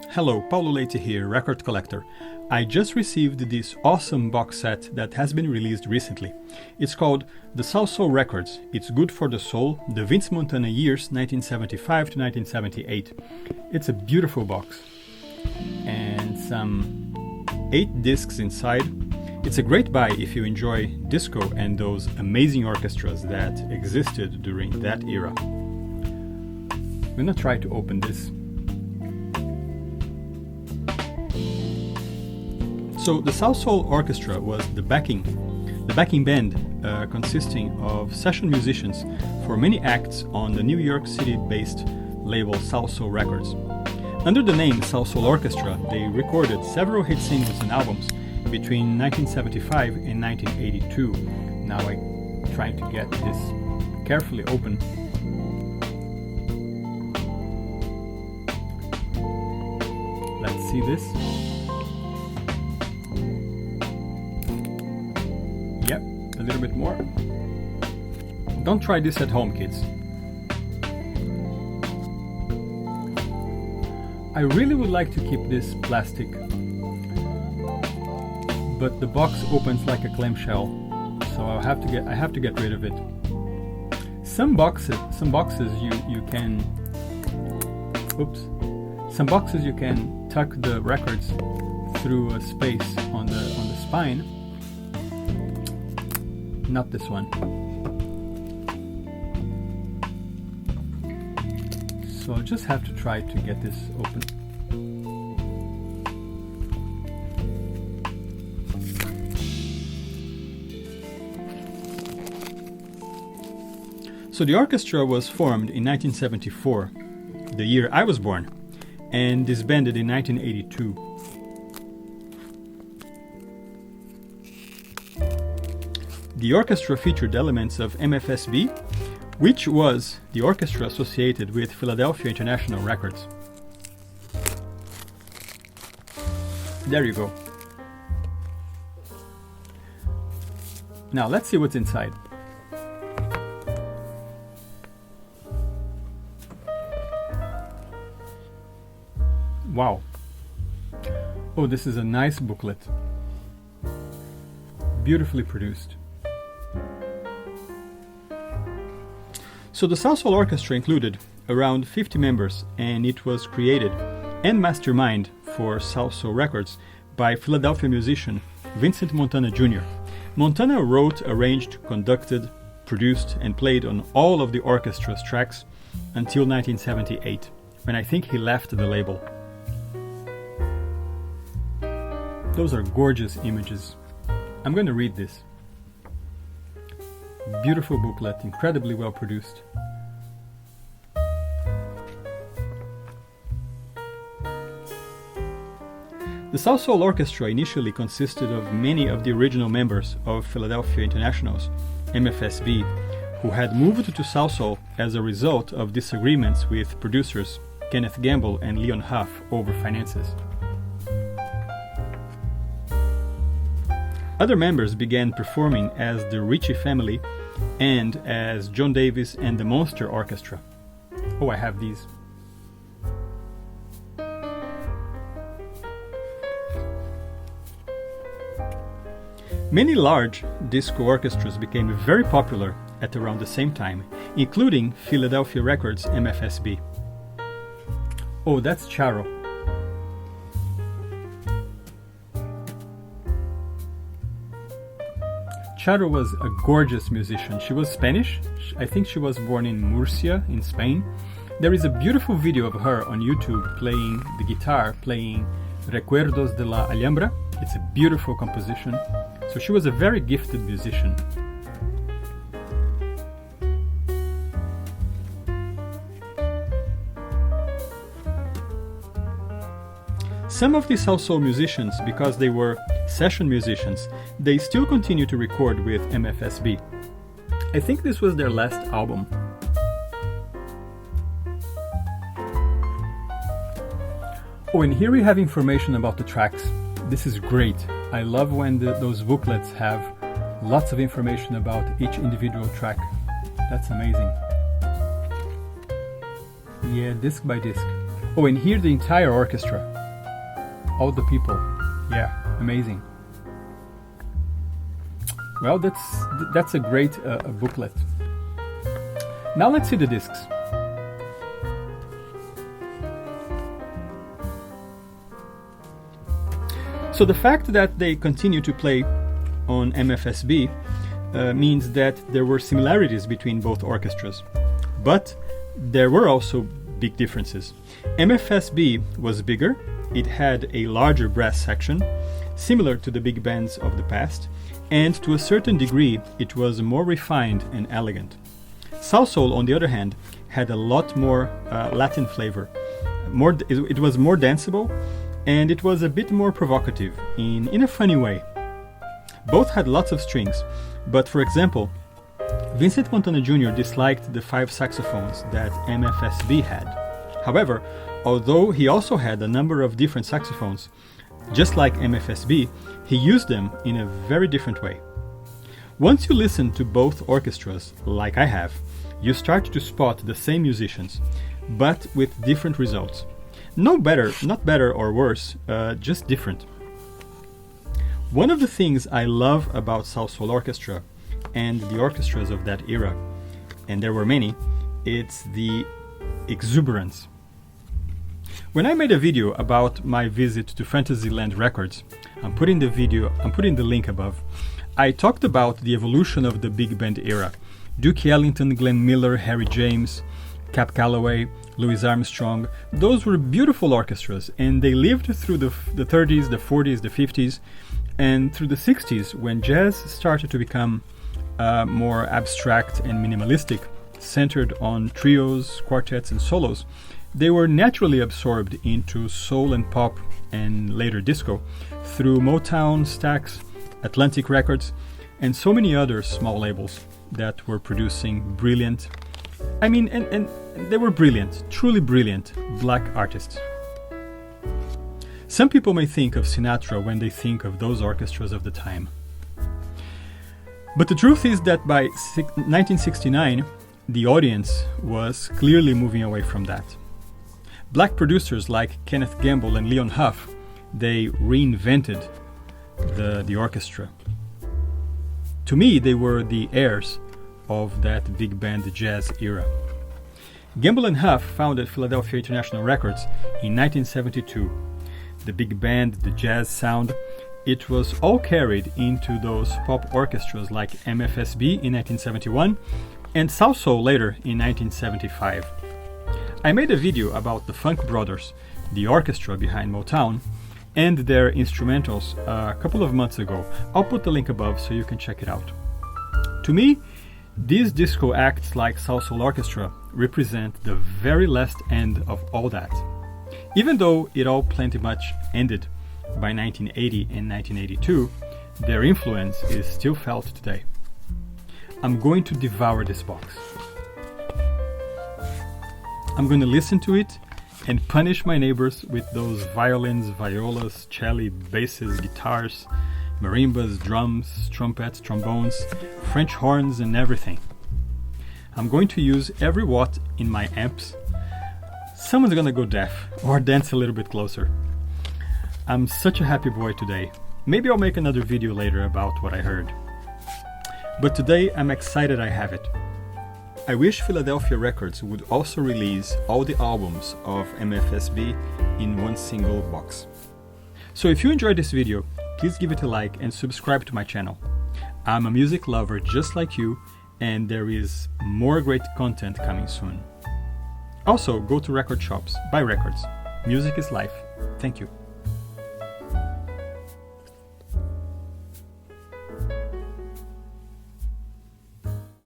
Hello, Paulo Leite here, record collector. I just received this awesome box set that has been released recently. It's called the Salsoul Records. It's Good for the Soul, the Vincent Montana years 1975 to 1978. It's a beautiful box and some 8 discs inside. It's a great buy if you enjoy disco and those amazing orchestras that existed during that era. I'm gonna try to open this. So the Salsoul Orchestra was the backing band consisting of session musicians for many acts on the New York City-based label Salsoul Records. Under the name Salsoul Orchestra, they recorded several hit singles and albums between 1975 and 1982. Now I'm trying to get this carefully open. Let's see this. Yep, a little bit more. Don't try this at home, kids. I really would like to keep this plastic, but the box opens like a clamshell, so I have to get rid of it. Some boxes you can tuck the records through a space on the spine. Not this one. So I'll just have to try to get this open. So the orchestra was formed in 1974, the year I was born, and disbanded in 1982. The orchestra featured elements of MFSB, which was the orchestra associated with Philadelphia International Records. There you go. Now let's see what's inside. Wow. Oh, this is a nice booklet. Beautifully produced. So the Salsoul Orchestra included around 50 members, and it was created and masterminded for Salsoul Records by Philadelphia musician Vincent Montana Jr. Montana wrote, arranged, conducted, produced, and played on all of the orchestra's tracks until 1978, when I think he left the label. Those are gorgeous images. I'm going to read this. Beautiful booklet, incredibly well produced. The Salsoul Orchestra initially consisted of many of the original members of Philadelphia International's MFSB, who had moved to Salsoul as a result of disagreements with producers Kenneth Gamble and Leon Huff over finances. Other members began performing as the Ritchie Family and as John Davis and the Monster Orchestra. Oh, I have these. Many large disco orchestras became very popular at around the same time, including Philadelphia Records MFSB. Oh, that's Charo. Charo was a gorgeous musician. She was Spanish. I think she was born in Murcia, in Spain. There is a beautiful video of her on YouTube playing the guitar, playing Recuerdos de la Alhambra. It's a beautiful composition. So she was a very gifted musician. Some of the Salsoul musicians, because they were session musicians, they still continue to record with MFSB. I think this was their last album. Oh, and here we have information about the tracks. This is great. I love when those booklets have lots of information about each individual track. That's amazing. Yeah, disc by disc. Oh, and hear the entire orchestra. All the people. Yeah, amazing. Well, that's a great booklet. Now let's see the discs. So the fact that they continue to play on MFSB means that there were similarities between both orchestras, but there were also big differences. MFSB was bigger, it had a larger brass section, similar to the big bands of the past, and to a certain degree it was more refined and elegant. Salsoul, on the other hand, had a lot more Latin flavor. It was more danceable, and it was a bit more provocative in a funny way. Both had lots of strings, but for example, Vincent Montana Jr. disliked the 5 saxophones that MFSB had. However, although he also had a number of different saxophones, just like MFSB, he used them in a very different way. Once you listen to both orchestras, like I have, you start to spot the same musicians, but with different results. Not better or worse, just different. One of the things I love about Salsoul Orchestra and the orchestras of that era, and there were many, it's the exuberance. When I made a video about my visit to Fantasyland Records, I'm putting the link above, I talked about the evolution of the big band era. Duke Ellington, Glenn Miller, Harry James, Cap Calloway, Louis Armstrong, those were beautiful orchestras, and they lived through the 30s, the 40s, the 50s, and through the 60s, when jazz started to become more abstract and minimalistic, centered on trios, quartets, and solos. They were naturally absorbed into soul and pop and later disco through Motown, Stax, Atlantic Records, and so many other small labels that were producing brilliant, and they were brilliant, truly brilliant black artists. Some people may think of Sinatra when they think of those orchestras of the time. But the truth is that by 1969, the audience was clearly moving away from that. Black producers like Kenneth Gamble and Leon Huff, they reinvented the orchestra. To me, they were the heirs of that big band jazz era. Gamble and Huff founded Philadelphia International Records in 1972. The big band, the jazz sound, it was all carried into those pop orchestras like MFSB in 1971 and Salsoul later in 1975. I made a video about the Funk Brothers, the orchestra behind Motown, and their instrumentals a couple of months ago. I'll put the link above so you can check it out. To me, these disco acts like Salsoul Orchestra represent the very last end of all that. Even though it all plenty much ended by 1980 and 1982, their influence is still felt today. I'm going to devour this box. I'm going to listen to it and punish my neighbors with those violins, violas, cello, basses, guitars, marimbas, drums, trumpets, trombones, French horns, and everything. I'm going to use every watt in my amps. Someone's gonna go deaf or dance a little bit closer. I'm such a happy boy today. Maybe I'll make another video later about what I heard. But today I'm excited I have it. I wish Philadelphia Records would also release all the albums of MFSB in one single box. So if you enjoyed this video, please give it a like and subscribe to my channel. I'm a music lover just like you, and there is more great content coming soon. Also, go to record shops, buy records. Music is life. Thank you.